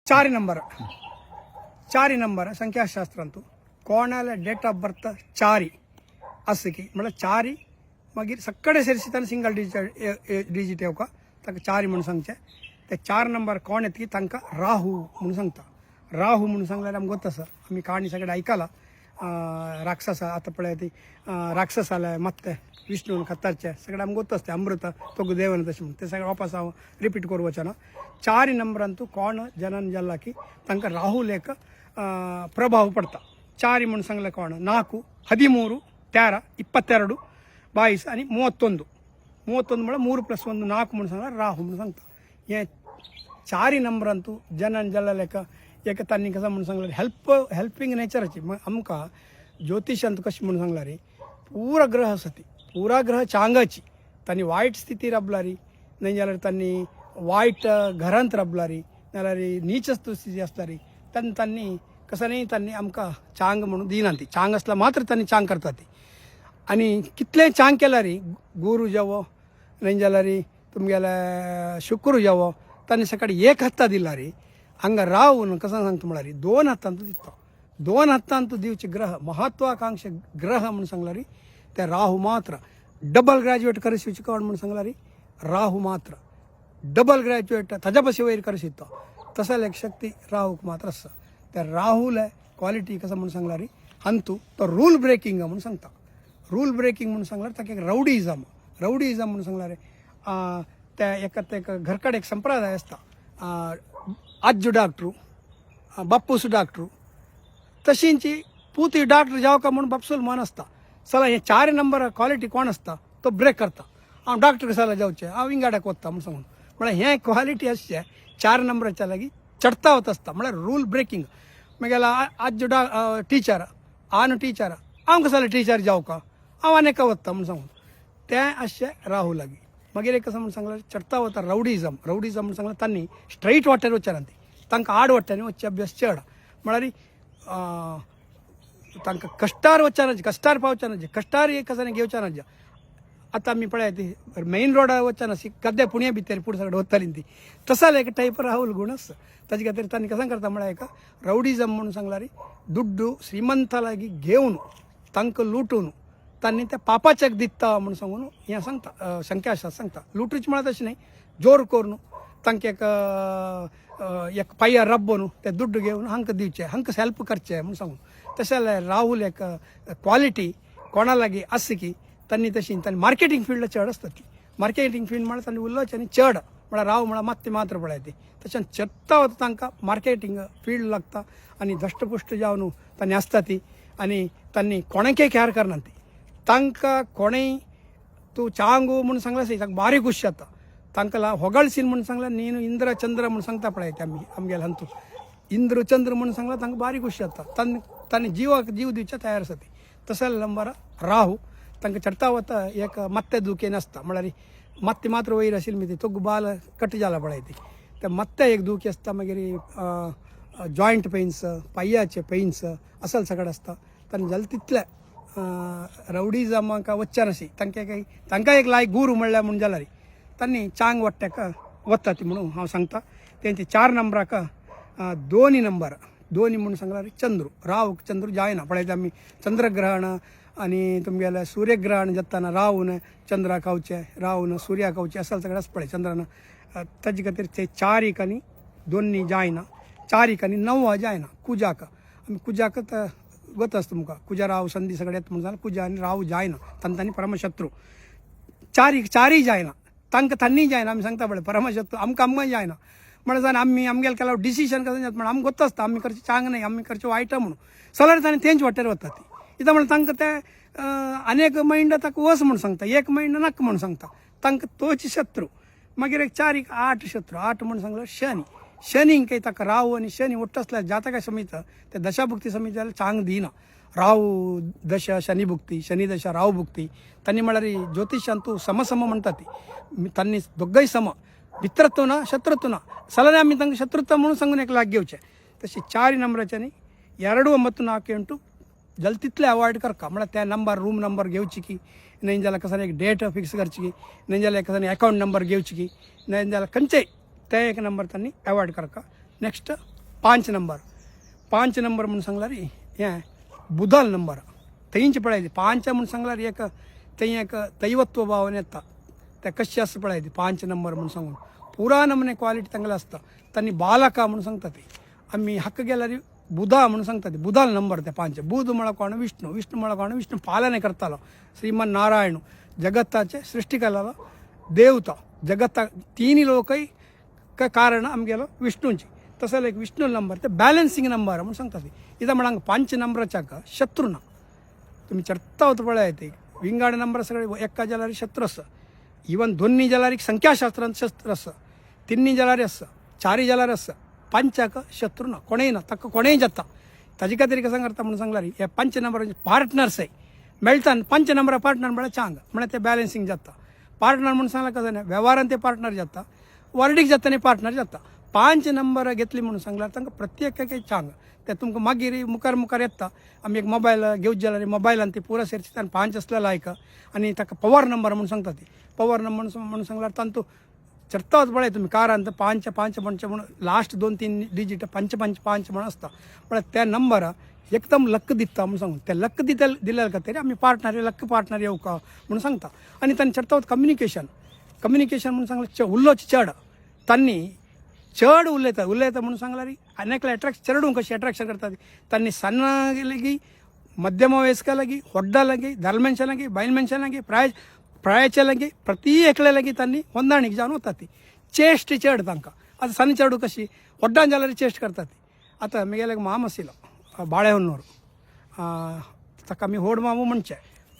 चारी नंबर संख्याशास्त्रांतू कोणाला date of birth चारी असं की म्हणजे चारी मागीर सगळे सेरिसी सिंगल डिजिट येवका ताका चारी म्हणून सांगचे ते 4 नंबर कोण येत की तांकां राहू म्हणून सांगता. राहू म्हणून सांगल्यार आमकां गोत आसा आमी काणी सगळे आयकला राक्षस आतां पळय ती राक्षस आले मत्ते विष्णून खतरचे सगळे आमकां गोत आसता अमृत तोग देवन तशें म्हणून ते सगळे वापस हांव रिपीट करूं वचना. 4 नंबरांतू कोण जनन जाल्ला की तांकां राहू लेख प्रभाव पडता. 4 म्हणून सांगले कोण 4 13 13 22 22 आनी 31 म्हणजे 3+1 4 म्हणून सांगल्यार राहू म्हणून सांगता. हे 4 नंबरांतू जनन जाल्ला लेख एक तांणी कसं म्हणून सांगल्यार हेल्पिंग नेचराची आमकां ज्योतिशांत कशें म्हणून सांगल्यार पुरा ग्रह सती पुरा ग्रह चांगाची तांणी वायट स्थिती रबलारी न्हय जाल्यार तांणी वायट घरांत रबलारी नाल्यार नीच स्थिती आसतारी तांणी कसं न्ही तांणी आमकां चांग म्हणून दिना ती चांग आसला मात्र तांणी चांग करता ती आनी कितलें चांग केल्यार गुरू जावो न्हय जाल्यार तुमगेले शुक्र जावो तांणी सकाळी 1 हत्ता दिला रे हांगा राव कसं सांगता म्हळ्यार 2 हत्तांतू दिता 2 हत्तांतू दिवचे ग्रह महत्वाकांक्षी ग्रह म्हणून सांगल्यार ते राहू मात्र डबल ग्रॅज्युएट करशिवचे कोण म्हणून सांगल्यार राहू मात्र डबल ग्रॅज्युएट ताज्या बशी वयर करू शकता तसं एक शक्ती राहूक मात्र आसा. त्या राहूले क्वालिटी कसं म्हणून सांगल्यार हंतू तो रूल ब्रेकिंग म्हणून सांगता. रूल ब्रेकिंग म्हणून सांगल्यार ताका एक रावडीइजम म्हणून सांगल्यार त्या एक घरकड एक संप्रदाय आसता अज्जू डॉक्टरू बापूस डॉक्टरू तशींची पुती डॉक्टर जावका म्हणून बापसूल मन आसता. चला हे 4 नंबर क्वालिटी कोण आसता तो ब्रेक करता हांव डॉक्टर कसाला जावचें हांव इंगाड्याक वता म्हणून सांगून म्हळ्यार हें क्वालिटी आसचे 4 नंबराच्या लागीं चडता वता आसता म्हळ्यार रूल ब्रेकिंग. मागीर अज्जू टिचर न्हू टिचर हांव कसाला टिचर जावका हांव आनेका वता म्हणून सांगून तें आसचें राहू लागीं. मागीर एक कसं म्हणून सांगल्यार चडता वता रावडीजम म्हणून सांगल्यार तांणी स्ट्रेट वाट्यार वचना ती तांकां आड वाट्यानी वचचे अभ्यास चड म्हळ्यार तांकां कश्टार वचना कश्टार पावचना कश्टार एक कसांनी घेवचना आतां आमी पळय ती मेन रोडार वचना गद्दे पुण्या भितर पुढे सगळे वताली ती तसा एक टायप राहुल गुण आसा. ताजे खातीर तांणी कसं करता म्हळ्यार एका रावडीजम म्हणून सांगल्यार दुड्डू श्रीमंता लागीं घेवन तांकां लुटून तांणी त्या पापाच्याक दिता म्हणून सांगून हें सांगता संख्याशास्त्र सांगता. लुटूच म्हळ्यार तशें न्हय जोर करून तांकां एक पाय्या रब्बोन ते दुड्ड घेवन हांकां दिवचे हांकां हेल्प करचे म्हणून सांगून तशें राहुल एक क्वालिटी कोणा लागीं आसा की तांणी तांणी मार्केटींग फील्ड चड आसता ती मार्केटींग फील्ड म्हळ्यार तांणी उरलोचे आनी चड म्हळ्यार राव म्हळ्यार मात्ते मात्र पळय ती तशें चडता वता तांकां मार्केटींग फील्ड लागता आनी धष्टपुष्ट जावन तांणी आसता ती आनी तांणी कोणाकय कॅर करना ती तांकां कोणेय तूं चांगू म्हणून सांगल्यार ताका बारीक खुशी जाता तांकां होगळसीन म्हणून सांगल्यार न्ही इंद्र चंद्र म्हणून सांगता पळय ते आमगेले हंतू इंद्र चंद्र म्हणून सांगल्यार तांकां बारीक खुशी जाता तांणी जिवाक जीव दिवचे तयार आसा ती. तसले नंबर राहू तांकां चडता वता एक मत्ते दुखेन आसता म्हळ्यार मत्ते मात्र वयर आशिल्ली मी ती तो बाल कट जाला पळय ती ते मत्ते एक दुखी आसता मागीर जॉयंट पेन्स पाय्याचे पेन्स असल सगळें आसता तांणी जालें तितले रावडीजमाक वच्चे नाशी तांकां एक लायक गुरू म्हणल्यार म्हणून जाल्यार तांणी चांग वाट्याक वता ती म्हणून हांव सांगता. तेंचे 4 नंबराक 2 नंबर 2 म्हणून सांगल्यार चंद्रू राव चंद्रू जायना पळयता आमी चंद्रग्रहण आनी तुमगेलें सूर्यग्रहण जाताना रावन चंद्राक खावचे रावन सुर्याक खावचे असल सगळें आसा पळय चंद्रान ताजे खातीर ते 4 आनी 2 जायना 4 आनी 9 जायना. कुजाक आमी कुजाक गत आसता तुमकां कुजा राव संधी सगळे येता म्हणून जाल्यार कुजा आनी राव जायना तांणी परमशत्रू 4 जायना तांकां तांणी जायना आमी सांगता पळय परमशत्रू आमकां जायना म्हळ्यार जावन आमी आमगेलें केलो डिसिशन कसं जाता म्हण आमकां गोत आसता आमी करचें चांग न्हय आमी करचें वायटा म्हणून जाल्यार तांणी तेंच वाटेर वता ती कित्याक म्हळ्यार तांकां ते आनेक मैंड ताका वच म्हणून सांगता एक मैंड नाका म्हणून सांगता तांकां तोच शत्रू. मागीर एक 4 8 शत्रू 8 म्हणून सांगल्यार शनीक ताका राहू आनी शनी वट्ट आसल्यार जातका समीत ते दशाभुक्ती समीत जाल्यार चांग दिना. राहू दशा शनी भुक्ती शनी दशा राहू भुक्ती तांणी म्हळ्यार ज्योतिशांतू समसम म्हणटा ती तांणी दोगय सम मित्रत्व ना शत्रुत्व ना जाल्यार आमी तांकां शत्रुत्व म्हणून सांगून एक लाग घेवचे. तशी 4 नंबराच्यांनी 2 ಮತ್ತು 4 ಎಂಟು जल तितले अवॉइड करका म्हळ्यार त्या नंबर रूम नंबर घेवची की न्हय जाल्यार कसानी एक डेट फिक्स करची की न्हय जाल्यार अकाउंट नंबर घेवची की न्हय जाल्यार खंयचेय ते एक नंबर तांणी अवॉइड करका. नेक्स्ट पांच नंबर म्हणून सांगला रे हें बुधाल नंबर थंयच पळयली 5 म्हणून सांगल्यार एक थंय एक दैवत्व भावन येता ते कशें आसता पळयली 5 नंबर म्हणून सांगून पुरा नमने क्वालिटी तांगेले आसता तांणी बालका म्हणून सांगता ती आमी हक्क गेल्यार बुधा म्हणून सांगता ती बुधाल नंबर ते 5 बुध म्हळ्यार कोण विष्णू म्हळ्यार कोण विष्णू पालने करतालो श्रीमन नारायण जगताचे सृष्टी केलेलो देवता जगता तिनी लोकय कारण आमगेलो विष्णूंची तसो एक विष्णू नंबर ते बॅलन्सिंग नंबर म्हणून सांगता ती इथं म्हणांक 5 नंबराच्याक शत्रू ना तुम्ही चर्ता होता पळय ते विंगाड नंबर सगळे एका जलारी शत्रू आसा इवन दोन्ही जलारीक संख्याशास्त्रांत शस्त्र आसा तिन्नी जलारी आसा चारी जलारी आसा 5 शत्रू ना कोणेय ना ताका कोणेय जाता ताजे खातीर कसं करता म्हणून सांगल्यार हे 5 नंबराचे पार्टनर्स मेळटा 5 नंबरा पार्टनर म्हळ्यार चांग म्हळ्यार ते बॅलन्सिंग जाता पार्टनर म्हणून सांगल्यार कसं नाही व्यवहारान ते पार्टनर जाता वर्डीक जाता पार्टनर जाता 5 नंबर घेतली म्हणून सांगल्यार तांकां प्रत्येकाक चांग ते तुमकां मागीर मुखार येता आमी एक मोबायल घेवचे जाल्यार मोबायलान ती पुरा सेर्च 5 असलेला लायक आनी ताका पवर नंबर म्हणून सांगता ती पवर नंबर म्हणून सांगल्यार तांतू चर्ता वच पळय तुमी कारांत 5 म्हणून लास्ट 2-3 डिजीट 5 म्हणून आसता म्हळ्यार त्या नंबर एकदम लक दिता म्हणून सांगून ते लक दिल्या खातीर आमी पार्टनर लक पार्टनर येवका म्हणून सांगता आनी तांणी चर्ता वच कम्युनिकेशन म्हणून सांगल्यार उल्लोच चड तांणी चड उलयता म्हणून सांगल्यार अनेकला चड कशी अट्रॅक्शन करता तांणी सಣ್ಣ लागी मध्यम वयस्का लागी ಹೊಡ್ಡ लागी धर्मेंच्या लागी बायल मनशा लागी प्रायाच्या लागी प्रति एकल्या लागी तांणी ಹೊಂದಾಣಿಕೆ जावन वता ती चेस्ट चड तांकां आतां सಣ್ಣ चेडू कशी ಹೊಡ್डान जाल्यार चेस्ट करता ती आतां म्हगेलो एक माम आशिल्लो बाळेहोन्नूर ताका आमी व्हड मामू म्हणचे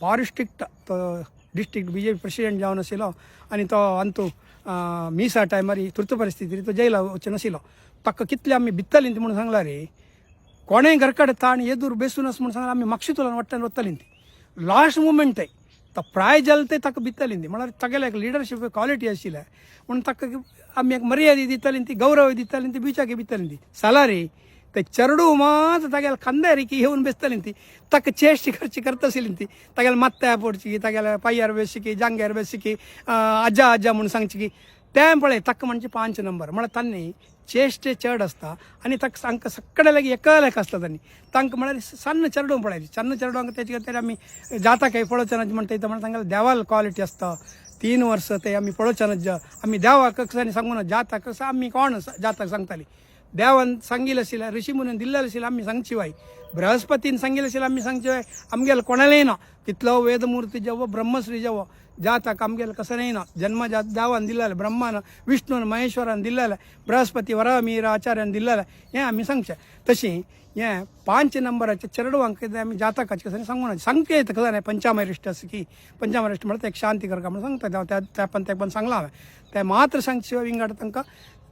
भारी स्ट्रिक्ट तो डिस्ट्रिक्ट BJP प्रेसिडेंट जावन आशिल्लो आनी तो अंतू मीसा टायमार तुर्त परिस्थिती तो जैला वचून नाशिल्लो ताका कितले आमी भित्तलीं ती म्हणून सांगला रे कोणेय घरकडेन ताण येदूर बेसून म्हणून सांगल्यार आमी म्हापशेंतल्यान वट्टान वतलीं ती लास्ट मुमेंट तो प्राय जाल ते ताका भित्तलीं ती म्हळ्यार तागेले एक लिडरशीप क्वॉलिटी आशिल्ले म्हणून ताका आमी एक मर्यादा दितालीं ती गौरव दितालीं ती बिचाकी भित्तलीं ती सालारी ते चरडू मात तागेले खांदेरीकी येवन बेसतलीं ती ताका चेस्ट करता आशिल्लीं ती तागेले मात्त्या पडची तागेले पांयार बेसची जांग्यार बेसची आज्जा म्हणून सांगची की तें पळय ताका म्हणजे 5 नंबर म्हळ्यार तांणी चेस्ट चड आसता आनी ताका तांकां सगळे लागी एका लेखा आसता तांणी तांकां म्हळ्यार सಣ್ಣ चरडू पळय सಣ್ಣ चरडूंक तेजे खातीर आमी जाताक पळोवचे ना म्हणटा म्हळ्यार तांकां देवाल क्वॉलिटी आसता 3 वर्सां ते आमी पळोवचे ना आमी देवाक कसांनी सांगूं ना जाताक कसो आमी कोण जाताक सांगतालीं देवान सांगिल्लें आशिल्लें ऋषी मुनीन दिल्लें आशिल्लें आमी सांगची वाय बृहस्पतीन सांगिल्लें आशिल्लें आमी सांगची वाय आमगेलें कोणालेंय ना कितलो वेदमुर्ती जेवो ब्रह्मश्री जेवो जाताक आमगेलें कसलेंय ना जन्म देवान दिल्लें ब्रह्मान विष्णून महेश्वरान दिल्लें बृहस्पती वरामीर आचार्यान दिल्लें हें आमी सांगचें तशीं हें 5 नंबराचे चरडवांक आमी जातकाचे कसं सांगूं ना संकेत कसं नाही पंचामरिष्ट आसा की पंचामरिष्ट म्हळ्यार एक शांती करता म्हणून सांगता त्या पण सांगलां हांवें तें मात्र सांगचे विंगड तांकां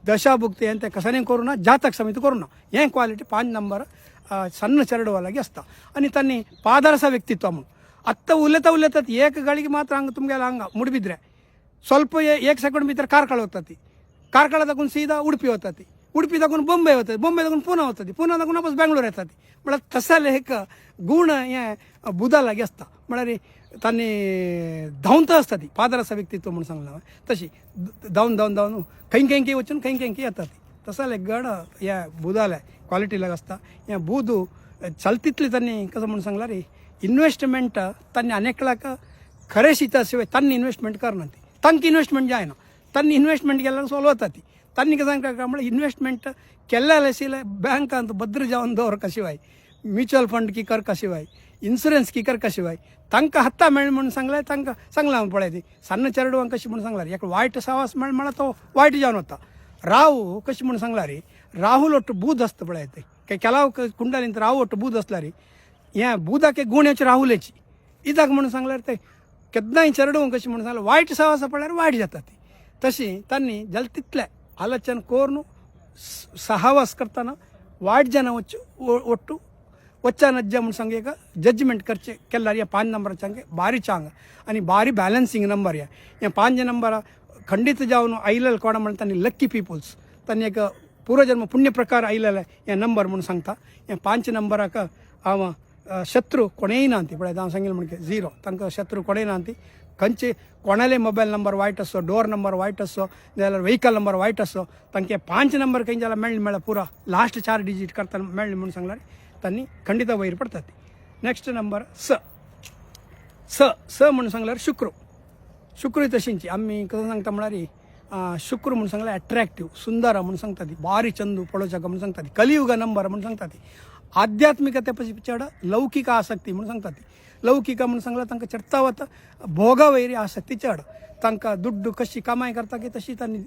दशाभुक्ती हें तें कसं करूं ना जातक समिती करूं ना हें क्वालिटी 5 नंबर सಣ್ಣ चरडवा लागी आसता आनी तांणी पादरसा व्यक्तित्व म्हणून आत्तां उलयतात एक गाडीಗೆ ಮಾತ್ರ ಹಂಗೆ तुमಗೆಲ್ಲ ಹಂಗೆ ಮುಡಿಬಿದ್ರೆ ಸ್ವಲ್ಪ 1 ಸೆಕೆಂಡ್ भितर ಕಾರ್ಕಳ ಹೋಗ್ತತಿ ಕಾರ್ಕಳ ತಗೊಂಡು ಸೀದಾ ಉಡುಪಿ ಹೋಗ್ತತಿ ಉಡುಪಿ ತಗೊಂಡು बॉम्बे होतती बॉम्बे तकून पुना होतती पुना तकून वापस बेंगलोर येतात म्हळ्यार तसले एक गुण हें बुधा लागी आसता म्हळ्यार तांणी धांवता आसता ती पादरसा व्यक्तित्व म्हणून सांगलां तशी धांवन खंय वचून खंय येता ती तसले गड ह्या बुधाले क्वॉलिटी लागी आसता हें बुध चलतीतले तांणी कसं म्हणून सांगलां रे इन्वेस्टमेंट तांणी अनेकलाक खरें शिता शिवाय तांणी इन्वेस्टमेंट करना ती तांकां इन्वेस्टमेंट जायना तांणी इन्वेस्टमेंट केल्यार सोल्व जाता ती तांणी कितें काय म्हळ्यार इन्वेस्टमेंट केल्ले आशिल्ले बँकांत भद्र जावन दवरका शिवाय म्युच्युअल फंड की करका शिवाय इन्शुरन्स की करका शिवाय तांकां हत्ता मेळ म्हणून सांगल्यार तांकां सांगलां पळय ती सಣ್ಣ चरडवांक कशी म्हणून सांगल्यार एक वायट सावास मेळ म्हळ्यार तो वायट जावन वता राहू कशी म्हणून सांगला रे राहुल ಒಟ್ಟು ಬೂದ್ आसता पळय ते ಕೆಲವು ಕುಂಡಲಿಂತ राहू ಒಟ್ಟು बूद आसला रे हें बुधाक गुण हेचे राहुलेची इदाक म्हणून सांगल्यार ते केन्नाय चरडवंक कशी म्हणून सांगल्यार वायट सावास पळल्यार वायट जाता ती तशी तांणी जाल तितले आलोचन करून सहवास करतना वायट जनां ಒಟ್ಟು वच्चानज्ज म्हणून सांग एक जजमेंट करचे केल्यार ह्या 5 नंबराचे भारी चांग आनी भारी बॅलन्सिंग नंबर हें 5 नंबर खंडीत जावन आयलेले कोण म्हणटा तांणी लक्की पिपल्स तांणी एक पूर्वजन्म पुण्य प्रकार आयलेले हें नंबर म्हणून सांगता हें 5 नंबराक हांव शत्रू कोणेय ना ती पळय हांव सांगिल्लें म्हणजे 0 तांकां शत्रू कोणेय ना ती खंयचे कोणाले मोबाईल नंबर वायट असो, डोर नंबर वायट असो, जाल्यार व्हेकल नंबर वायट असो, तांचे 5 नंबर खंय जाल्यार मेळ्ळे म्हळ्यार पुरा लास्ट 4 डिजीट करता मेळ्ळे म्हणून सांगल्यार तांणी खंडित वयर पडटा ती. नेक्स्ट नंबर स स स म्हणून सांगल्यार शुक्र तशींची आमी कसं सांगता म्हळ्यार शुक्र म्हणून सांगल्यार अट्रॅक्टिव्ह सुंदर म्हणून सांगता ती, बारी चंदू पळोवच्याक म्हणून सांगता ती, कलियुग नंबर म्हणून सांगता ती, आध्यात्मिकते चड लौकिक आसक्ती म्हणून सांगता ती. लौकिक म्हणून सांगल्यार तांकां चडता वता भोगा वयरी आसक्ती चड, तांकां दुड्ड कशी कमाय करता की तशी तांणी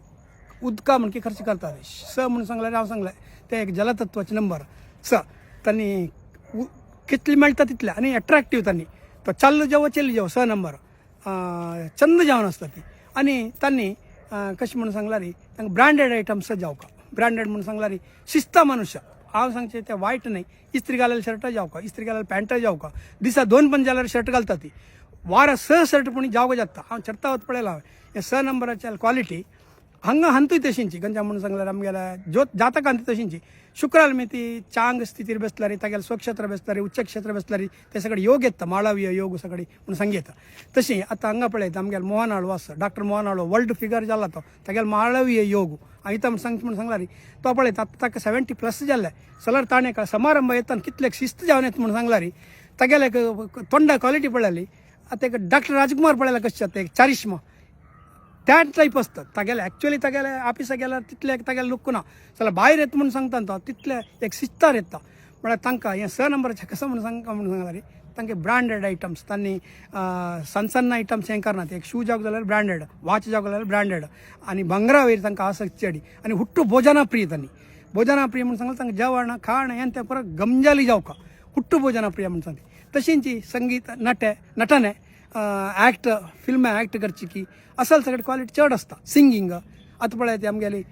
उदका म्हणकी खर्च करता. स म्हणून सांगल्यार हांव सांगलें ते एक जलतत्वाचे नंबर स. तांणी कितले मेळटा तितले आनी अट्रॅक्टिव्ह तांणी तो चाल्ल जावं चेल्ली जावं स नंबर चंद जावन आसता ती. आनी तांणी कशें म्हणून सांगल्यार तांकां ब्रँडेड आयटम्स जावका. ब्रँडेड म्हणून सांगल्यार शिस्ता मनुष्य हांव सांगचें तें वायट न्हय. इस्त्री घालेले शर्ट जावका, इस्त्री घालेले पॅन्ट जावका, दिसा 2 पण जाल्यार शर्ट घालता ती, वारा 6 शर्ट पूण जावं जाता. हांव चडता वत पळयलां हे स नंबराच्या क्वॉलिटी हांगा हंतूय तशींची गंजा म्हणून सांगल्यार आमगेल्या जातक हंत तशींची. शुक्राल मी ती चांग स्थितीर बसल्यारी तागेले स्वक्षेत्र बसल्यारी उच्च क्षेत्र बसल्यारी ते सगळे योग येता, माळावीय योग सगळे म्हणून सांगता. तशी आतां हांगा पळयता आमगेलो मोहन आळवो आसा, डॉक्टर मोहन आळवो वर्ल्ड फिगर जाला तो, तागेलो माळावीय योग इथं सांगता म्हणून सांगल्यार तो पळयता आतां ताका 70+ जाल्ले जाल्यार ताणें समारंभ येता कितले शिस्त जावन येता म्हणून सांगल्यार तागेले तोंडा क्वॉलिटी पळयली. आतां एक डॉक्टर राजकुमार पळयला कशें जाता, एक चारिश्मा त्या टायप आसता तागेले. एक्चुअली तागेले ऑफिसाक गेल्यार तितले तागेले लुक ना जाल्यार भायर येता म्हणून सांगता तो तितले एक शिस्तार येता. म्हळ्यार तांकां हें स नंबराचें कसं म्हणून सांगल्यार तांचे ब्रँडेड आयटम्स तांणी सन्न आयटम्स हें करनात. एक शू जावं जाल्यार ब्रँडेड, वॉच जावं जाल्यार ब्रँडेड आनी भांगरा वयर तांकां आसक्ती चडी. आनी हुट्टू भोजना प्रिय तांणी भोजना प्रिय म्हणून सांगल्यार तांकां जेवण खाण हें तें परत गमजाली जावका हुट्टू भोजना प्रिय म्हणून सांगता. तशींची संगीत नटने ॲक्ट फिल्म ॲक्ट करची की असल सगळे क्वॉलिटी चड आसता. सिंगींग आतां पळय ती आमगेली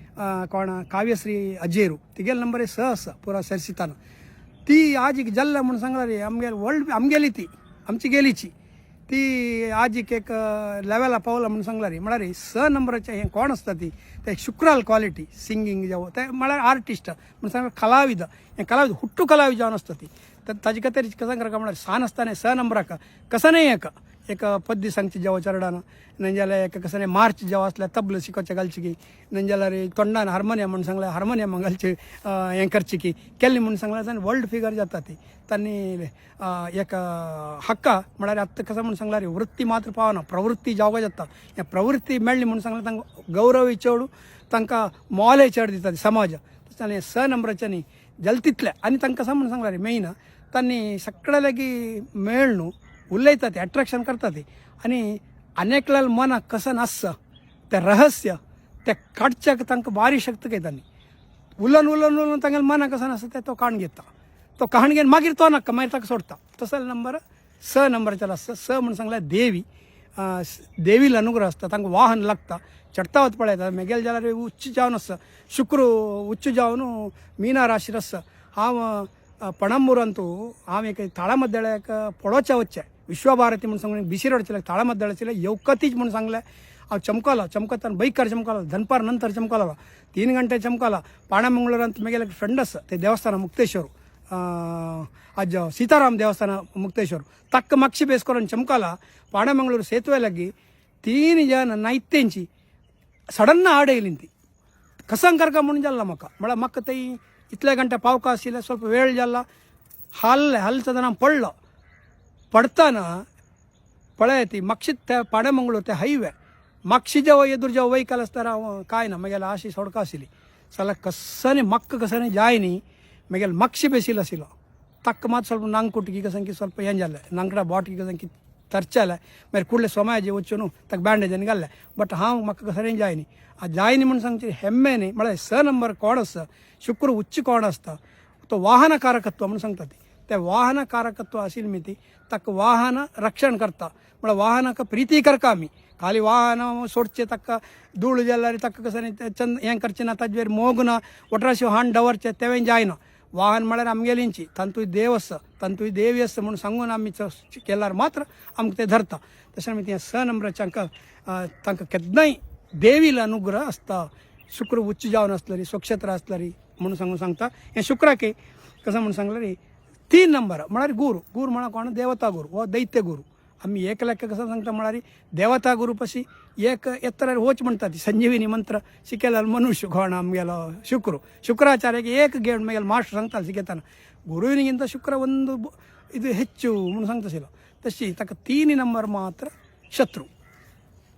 कोण काव्यश्री अजेरू तिगेले नंबर 6 आसा पुरा सरसितान. ती आजीक जल्ला म्हणून सांगल्यार आमगेली वर्ल्ड आमगेली ती आमची गेलीची ती आजीक एक लेवला पावला म्हणून सांगल्यार म्हळ्यार स नंबराचें हें कोण आसता ती ते शुक्राल क्वॉलिटी सिंगींग जावं ते म्हळ्यार आर्टिस्ट म्हणून सांगल्यार कलाविद हें कलाविद हुट्टू कलाविद जावन आसता ती. ताजे खातीर कसं करता म्हळ्यार सान आसतना स नंबराक कसं नाही एक पद्य सांगची जेवो चरडान नाजाल्यार एक कसं मार्च जेवो आसल्यार तबला शिकोवचें घालची की नाजाल्यार तोंडान हार्मोनियम म्हणून सांगल्यार हार्मोनियम घालचें हें करची की केल्ली म्हणून सांगल्यार तांणी वर्ल्ड फिगर जाता ती. तांणी एक हक्का म्हळ्यार आतां कसं म्हणून सांगल्यार वृत्ती मात्र पावना प्रवृत्ती जावं जाता. हें प्रवृत्ती मेळ्ळी म्हणून सांगल्यार तांकां गौरवय चड तांकां मोलय चड दिता समाज. तांणी स नंबराच्यांनी जल तितले आनी तांकां कसं म्हणून सांगल्यार मेन तांणी सगळे लागी मेळ न्हू उलयता ते अट्रॅक्शन करता ते आनी अनेकल्याल मनाक कसं नासता तें रहस्य तें काडच्याक तांकां बारी शक्त घेतानी उलोवन तांगेले मनाक कसं नासता तें तो काण घेता. तो काण घेवन मागीर तो नाका मागीर ताका सोडता. तसो नंबर स नंबराचेर आसता. स म्हणून सांगल्यार देवील अनुग्रह आसता. तांकां वाहन लागता चडता वत पळयता मेगेल जाल्यार उच्च जावन आसता. शुक्र उच्च जावन मीना राशीर आसता. हांव पणंबूरंतू हांव एक ताळमद्दळ्याक पळोवचें वच्चें विश्वभारती म्हणून सांगून बिशी रोडचे ताळमद्दळाचे येवकतीच म्हणून सांगलें. हांव चमकताना बैकार चमकलो दनपार नंतर चमकलो 3 गंटे चमकलो. पाणमंगळूरांत म्हगेले एक फ्रेंड आसा ते देवस्थान मुक्तेश्वर आज सीताराम देवस्थान मुक्तेश्वर तक्क मक्षी बेस करून चमकला. पाणमंगळूर ಸೇತುವೆ लगी 3 जन नायत्यांची सडन आड येयली ती कसांग करका म्हणून जाल्ला म्हळ्यार म्हाका थंय इतले गंटे पावका आशिल्ले ಸ್ವಲ್ಪ वेळ जाला हल्ल पडलो. पडताना पळय ती मक्षी ते पाणमंगळूर ते हायवे मक्षी जेव्हा एदूर जेव्हा वेहिकल आसता काय ना म्हगेले आशी सोडका आशिल्ली जाल्यार कसांनी मक्क कसांनी जाय न्ही म्हगेले मक्षी बेसिल्लो आशिल्लो. तक्क मात ಸ್ವಲ್ಪ नांगकुटकी कसांकी ಸ್ವಲ್ಪ हें जालें नांगडा बॉटकी कसांकी तरचेलें मागीर कुडले सोमायाजी वच्चून ताका बँडेजांनी घाल्लें. बट हांव म्हाका कसांनी जाय न्ही जाय न्ही म्हणून सांगचे हेम्मे न्ही म्हळ्यार स नंबर कोण आसता शुक्र उच्च कोण आसता तो वाहनकारकत्व म्हणून सांगता ती. ते वाहनकारकत्व आशिल्ली मी ती ताका वाहन रक्षण करता म्हळ्यार वाहनाक प्रिती करता आमी खाली वाहन सोडचें ताका धूळ जाल्यार ताका कसांनी चंद हें करचें ना ताजे मोग ना वट्राशी हाण दवरचें तें जायना. वाहन म्हळ्यार आमगेलींची तांतूय देव आसा तांतूय देवी आसा म्हणून सांगून आमी केल्यार मात्र आमकां तें धरता. तशें आमी तें स नंबराचें तांकां केन्नाय देवील अनुग्रह आसता. शुक्र उच्च जावन आसल्यारी स्वक्षेत्र आसल्यारी म्हणून सांगता. हें शुक्राक कसं म्हणून सांगल्यार 3 नंबर म्हळ्यार गुरू म्हळ्यार कोण देवता गुरू हो दैत्य गुरू आम्ही एक लेख कसं सांगता म्हणारी देवता गुरुपशी एक एत्तर होच म्हणतात संजीवनी मंत्र शिकेला मनुष्य घोण आमगेलो ಶುಕ್ರಾಚಾರ್ಯಗೆ ಏಕ ಗೇಡ್ ಮೇಲೆ ಮಾಸ್ಟರ್ सांगता शिकेताना ಗುರುವಿನಿಗಿಂತ ಶುಕ್ರ ಒಂದು ಇದು ಹೆಚ್ಚು म्हणून सांगता तशी तक 3 नंबर मात्र शत्रू